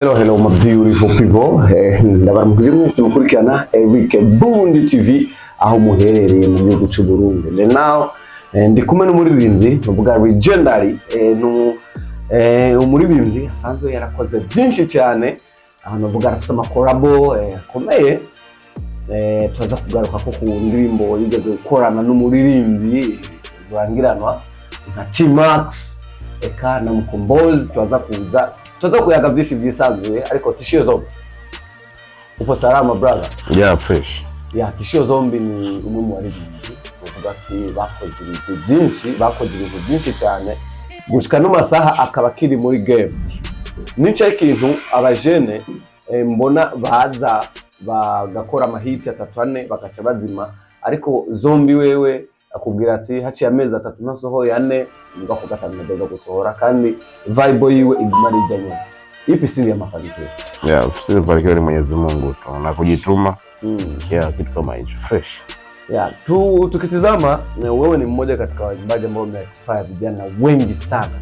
Hello my beautiful people. Ndabaramukije mwese mukurikirana Eric Burundi TV aho muherereye mu gihugu cy'u Burundi. Now ndi kumwe n'umuririmbyi uvuga legendary umuririmbyi asanzwe yarakoze byinshi cyane aho navuga afite amakorabo akomeye. Tuza kugaruka ko ku ndirimbo yigeze gukorana n'umuririmbyi rurangiranwa nka T-Max eka na Mkombozi. Tuza kuyaga byinshi byisanzuye ariko Tishio Zombi. Upo salama brother? Yeah, fresh. Yeah, Tishio Zombi ni umwe mu baririmbyi uvuga ati bakoze ibintu byinshi cyane gushika no masaha akaba kiri muri game. Nico ikintu abajene mbona baza bagakora amahiti 3-4 bakaca bazima, ariko Zombi wewe akubwira ati haciye amezi 3 nasohoye 4 ngo ko gatanu ndeza gusohora kandi vibe yiwe iguma rijanye. Ipi siri ya mafanikio? Yeah, siri ya mafanikio ni Mwenyezi Mungu tu na kujituma. Yeah, kitu kama hicho fresh. Yeah, tukitizama wewe ni mmoja katika waimbaji ambao umeexpire vijana wengi sana.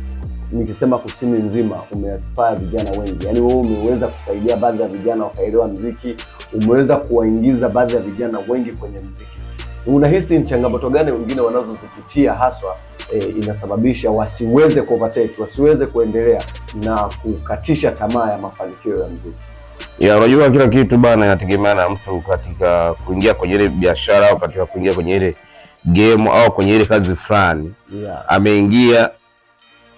Nikisema kusini nzima umeexpire vijana wengi. Yaani wewe umeweza kusaidia baadhi ya vijana wakaelewa muziki, umeweza kuwaingiza baadhi ya vijana wengi kwenye muziki. Unahisi ni changamoto gani wengine wanazozipitia haswa inasababisha wasiweze kuovertake, wasiweze kuendelea na kukatisha tamaa ya mafanikio ya muziki? Ya unajua kila kitu bana inategemea na mtu katika kuingia kwenye ile biashara au katika kuingia kwenye ile game au kwenye ile kazi fulani. Yeah. Ameingia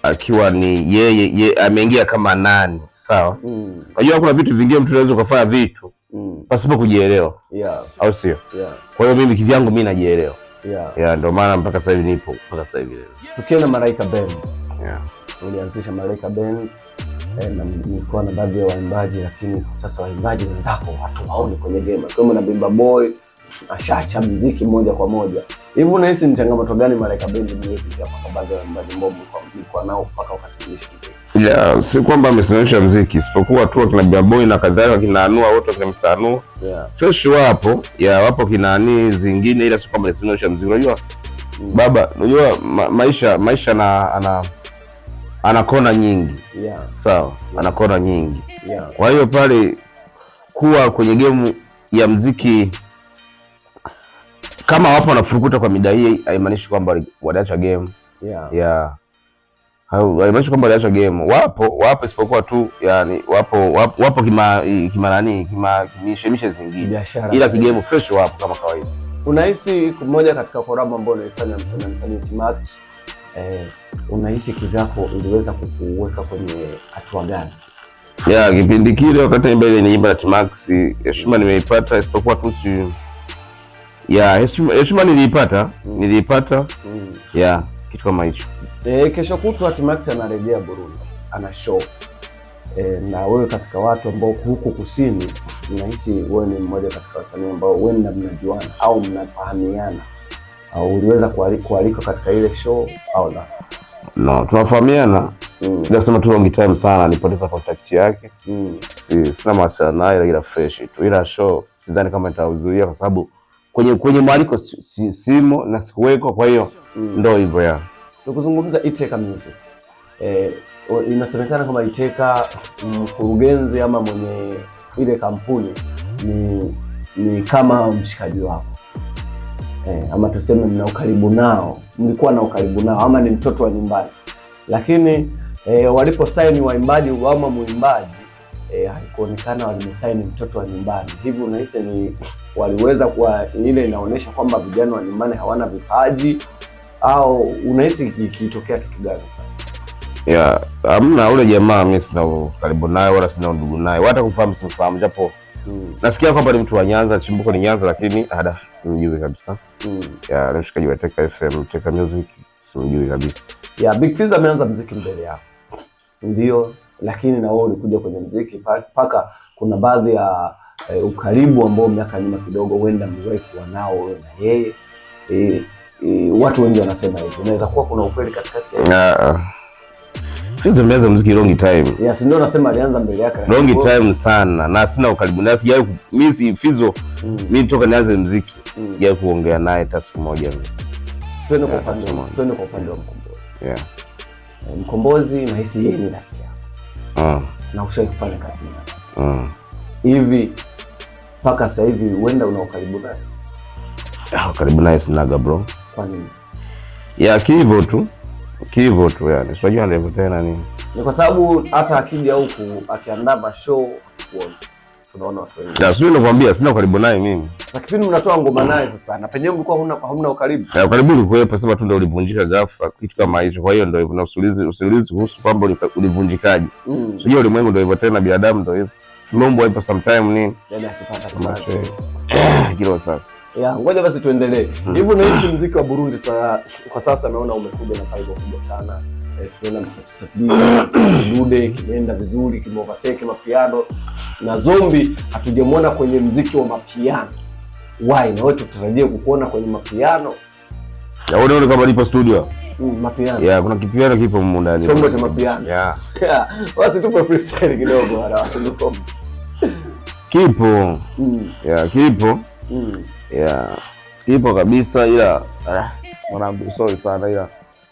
akiwa ni yeye ameingia kama nani, sawa? Unajua kuna vitu vingine mtu anaweza kufanya vitu pasipo kujielewa. Yeah. Au sio? Yeah. Kwa hiyo mimi kivyangu mimi najielewa. Yeah. Yeah, ndio maana mpaka sasa hivi nipo mpaka sasa hivi leo. Tukienda Malaika Band. Yeah. Ulianzisha Malaika Band na nilikuwa na baadhi ya waimbaji, lakini sasa waimbaji wenzako watu waone kwenye game. Kama na Bimba Boy ashaacha muziki moja kwa moja. Hivi unahisi ni changamoto gani Malaika Band mliyopitia kwa baadhi ya waimbaji ambao mlikuwa nao mpaka ukasimamisha muziki? Yeah, si kwamba amesimamisha muziki, isipokuwa tu kina Bimba Boy na kadhalika kina Anua wote kina Mr. Anua. Yeah. Fresh wapo, ya wapo kina ani zingine, ila si kwamba amesimamisha muziki. Unajua baba, unajua maisha ana kona nyingi. Yeah. Sawa, ana kona nyingi. Yeah. Kwa hiyo pale kuwa kwenye game ya muziki kama wapo wanafurukuta kwa mida hii haimaanishi kwamba waliacha game. Yeah. Yeah. Haimaanishi kwamba waliacha game. Wapo isipokuwa tu yani wapo kimishemishe zingine. Ila kigame fresh wapo kama kawaida. Unahisi mmoja katika korama ambao unaifanya msanii T-Max, unahisi kivyako iliweza kukuweka kwenye hatua gani? Yeah, kipindi kile wakati mbele niimba na T-Max, heshima nimeipata isipokuwa tu yeah, heshima niliipata. Yeah, kitu kama hicho. Kesho kutwa T-Max anarejea Burundi, ana show. Na wewe katika watu ambao huko kusini, unahisi wewe ni mmoja katika wasanii ambao wewe mnajuana au mnafahamiana, au uliweza kualikwa katika ile show au la? No, tunafahamiana. Ndio sema tu long time sana nilipoteza contact yake. Sina mawasiliano naye ila fresh tu. Ila show sidhani kama nitahudhuria kwa sababu kwenye mwaliko simo na sikuweko, kwa hiyo ndio hivyo ya. Tukuzungumza Iteka Music. Inasemekana kama Iteka mkurugenzi ama mwenye ile kampuni ni kama mshikaji wako. Ama tuseme mna ukaribu nao, mlikuwa na ukaribu nao ama ni mtoto wa nyumbani. Lakini walipo sign waimbaji ama muimbaji haikuonekana walimsign mtoto wa nyumbani. Hivi unahisi ni waliweza kuwa ile inaonyesha kwamba vijana wa nyumbani hawana vipaji, au unahisi kitokea kitu gani? Yeah, amna ule jamaa mimi sina karibu naye wala sina ndugu naye. Hata kufahamu simfahamu, japo nasikia kwamba ni mtu wa Nyanza, chimbuko ni Nyanza, lakini simjui kabisa. Yeah, mshikaji wa Teka FM, Teka Music simjui kabisa. Yeah, Big Fizz ameanza muziki mbele yako. Ndio, lakini na wewe ulikuja kwenye muziki paka kuna baadhi ya ukaribu ambao miaka nyuma kidogo wenda mliwahi kuwa nao wewe na yeye. Watu wengi wanasema hivyo. Unaweza kuwa kuna ukweli katikati ya Fizz ameanza muziki long time. Yes, ndio nasema alianza mbele yake. Long time sana na sina ukaribu naye. Sijawahi mimi si Fizz mimi toka nianze muziki. Sijawahi kuongea naye hata siku moja. Twende kwa upande wa Mkombozi. Yeah. Mkombozi nahisi yeye ni rafiki yako. na ushawahi kufanya kazi naye. Hivi mpaka sasa hivi uenda una ukaribu naye? Karibu naye sinaga bro. Kwa nini? Ya kivo tu yani. Unajua ndio tena nini? Ni kwa sababu hata akija huku akiandaa mashow tunaona watu wengi. Ya sio nakwambia sina ukaribu naye mimi. Sasa kipindi mnatoa ngoma naye sasa na penyewe mlikuwa hamna ukaribu. Ya ukaribu ulikuwepo, sema tu ndio ulivunjika ghafla kitu kama hicho. Kwa hiyo ndio hivyo na usiulizi kuhusu kwamba ulivunjikaje. Sio ulimwengu ndio hivyo tena, binadamu ndio hivyo. Tunaomba hivyo sometime nini? Yaani akipata kama kilo safi. Ya, ngoja basi tuendelee. Hivyo nahisi muziki wa Burundi kwa sasa naona umekuja na vibe kubwa sana. Tunaona Dude kimeenda vizuri, kimeovertake mapiano na Zombi hatujamwona kwenye muziki wa mapiano. Why? Na wewe tutarajie kukuona kwenye mapiano. Ya unaona kama lipo studio. Mapiano. Ya kuna kipiano kipo huko ndani. Chombo cha mapiano. Ya. Basi tupe freestyle kidogo hata watu. Kipo. Ya kipo. Ya kipo kabisa, ila mwanangu sorry sana, ila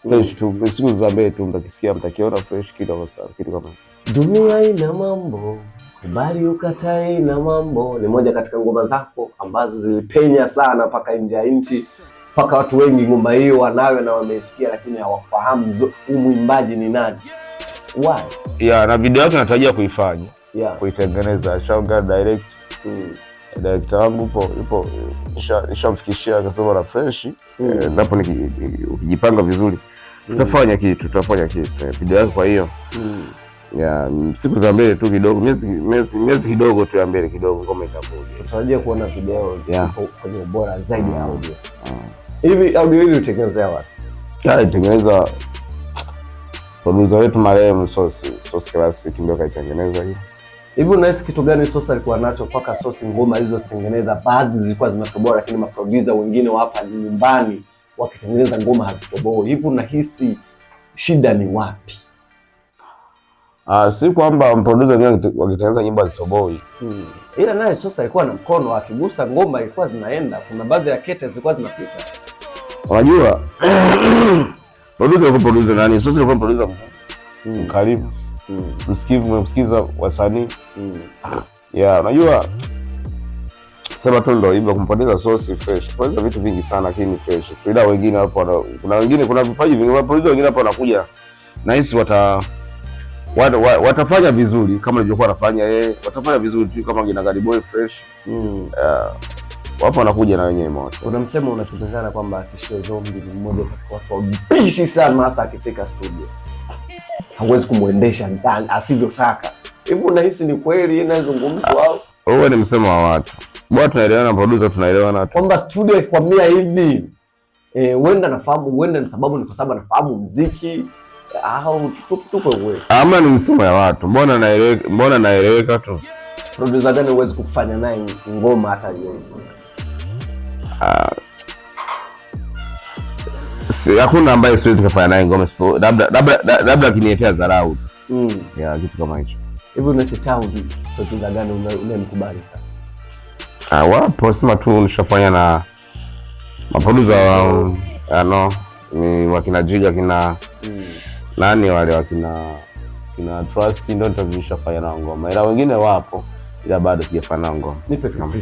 fresh tu siku za mbele tu mtakisikia mtakiona fresh kidogo sana, kitu kama dunia ina mambo kubali ukatai na mambo. Ni moja katika ngoma zako ambazo zilipenya sana mpaka nje ya nchi, mpaka watu wengi ngoma hiyo wanayo na wamesikia, lakini hawafahamu mwimbaji ni nani. Why? Ya na video yake natarajia kuifanya, kuitengeneza Shauga direct. Director wangu yupo nishamfikishia akasema na fresh. Ndipo ukijipanga vizuri tutafanya kitu video yako. Kwa hiyo ya siku za mbele tu kidogo, miezi kidogo tu ya mbele kidogo ngoma itakuja. Tutarajia kuona video kwenye ubora zaidi ya audio. Hivi audio hili utengeneza wapi? Itengeneza producer wetu marehemu Sauce Classic ndio kaitengeneza hiyo. Hivi unahisi kitu gani Sauce alikuwa nacho mpaka Sauce ngoma alizozitengeneza baadhi zilikuwa zinatoboa, lakini maproducer wengine wa hapa nyumbani wakitengeneza ngoma hazitoboi? Hivi unahisi shida ni wapi? Si kwamba producer wengine wakitengeneza nyimbo hazitoboi. Ila naye Sauce alikuwa na mkono, akigusa ngoma ilikuwa zinaenda. Kuna baadhi ya kete zilikuwa zinapita. Unajua producer nani? Sauce alikuwa producer karibu. Msikiza wasanii. Ya unajua sema tu ndio hivyo, kumpoteza Sauce fresh. Kwanza vitu vingi sana lakini fresh. Ila wengine hapo kuna vipaji vingi. Waproducer wengine hapo wanakuja na hisi watafanya vizuri kama alivyokuwa anafanya yeye. Watafanya vizuri tu kama kina Gadiboy fresh. Wapo wanakuja na wenyewe moto. Unamsema unasemekana kwamba Tishio Zombi ni mmoja katika watu wabishi sana, hasa akifika studio hawezi kumuendesha ndani asivyotaka. Hivi unahisi ni kweli inazungumzwa au wewe ni msemo wa watu? Bwana tunaelewana, producer tunaelewana kwamba studio ikwambia hivi huenda nafahamu, huenda ni sababu ni kwa sababu anafahamu muziki au tupe wewe. Ama ni msemo ya watu? Mbona naeleweka tu. Producer gani huwezi kufanya naye ngoma hata hiyo? Hakuna ambaye siwezi kufanya naye ngoma, labda kiniletea dharau. Ya kitu kama hicho. Hivi unasitau producer gani unamkubali sana? Wapo, sema tu nishafanya na maproducer ni wakina Jiga, kina nani wale wakina Trust, ndio nitazishafanya na ngoma, ila wengine wapo, ila bado sijafanya na ngoma.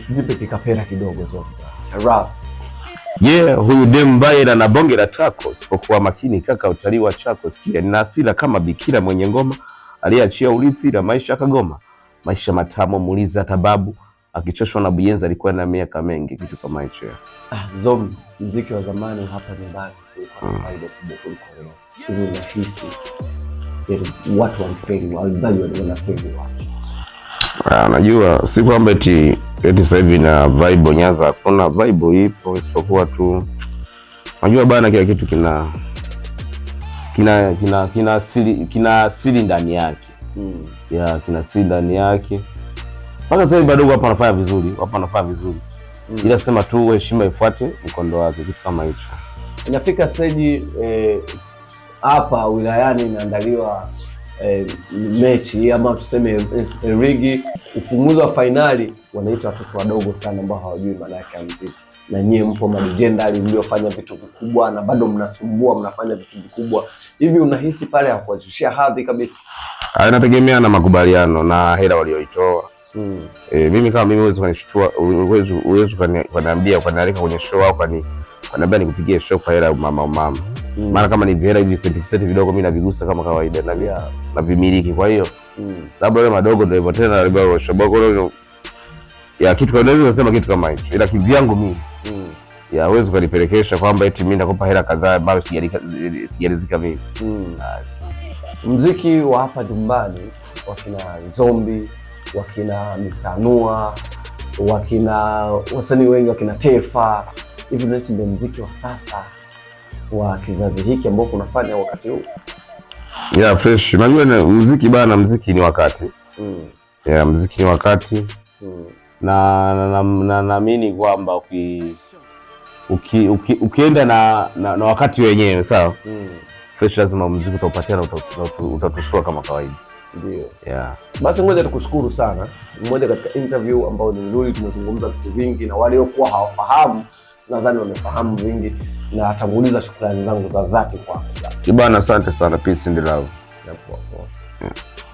Nipe kikapera kidogo zote rap. Huyu dem mbaye na bonge la tako, sipokuwa makini kaka utalii wa chako. Sikia nina hasira kama bikira mwenye ngoma aliyeachia urithi la maisha akagoma. Maisha matamu muuliza tababu, akichoshwa na buyenza alikuwa na miaka mengi, kitu kama hicho. Zombi, muziki wa zamani hapa nyumbani ulikuwa na faida kubwa kuliko leo. Hivi unahisi watu walifeli, wanafeli wapi? Najua si kwamba eti sasa hivi na vibe Nyanza, hakuna vibe ipo, isipokuwa tu najua bana kila kitu kina asili ndani yake. Ya kina asili ndani yake. Mpaka sasa hivi bado hapa wanafanya vizuri. Ila sema tu heshima ifuate mkondo wake, kitu kama hicho. Inafika stage hapa wilayani inaandaliwa mechi ama tuseme ligi, ufunguzi wa finali, wanaita watoto wadogo sana ambao hawajui maana yake ya muziki. na nyie mpo malegendary mliofanya vitu vikubwa na bado mnasumbua, mnafanya vitu vikubwa. Hivi unahisi pale ya kuachishia hadhi kabisa? Inategemea na makubaliano na hela walioitoa. Mimi kama mimi uwezo kanishtua, uwezo kaniambia ukanialika kwenye show au kaniambia nikupigie show kwa hela mama. Maana kama ni hela hivi certificate vidogo mimi navigusa kama kawaida na vimiliki. Kwa hiyo labda wale madogo ndio hivyo tena, labda shabako ya kitu kama hiyo, nasema kitu kama hicho, ila kivyangu mimi ya uwezo kanipelekesha kwamba eti mimi nakupa hela kadhaa ambayo sijalizika mimi. Muziki wa hapa nyumbani, wakina Zombi, wakina Mr. Anua, wakina wasanii wengi, wakina Tefa, hivi nasi ndio muziki wa sasa wa kizazi hiki ambao kunafanya wakati huu? Fresh. Unajua muziki bana, muziki ni wakati. Muziki ni wakati. Na naamini kwamba ukienda na wakati wenyewe, sawa? Fresh, lazima muziki utaupatia na utatusua kama kawaida. Ndio. Basi ngoja tukushukuru sana. Mmoja katika interview ambao ni nzuri, tumezungumza vitu vingi na waliokuwa hawafahamu nadhani wamefahamu vingi, na atanguliza shukrani zangu za dhati kwako. Bwana, asante sana. Peace and love.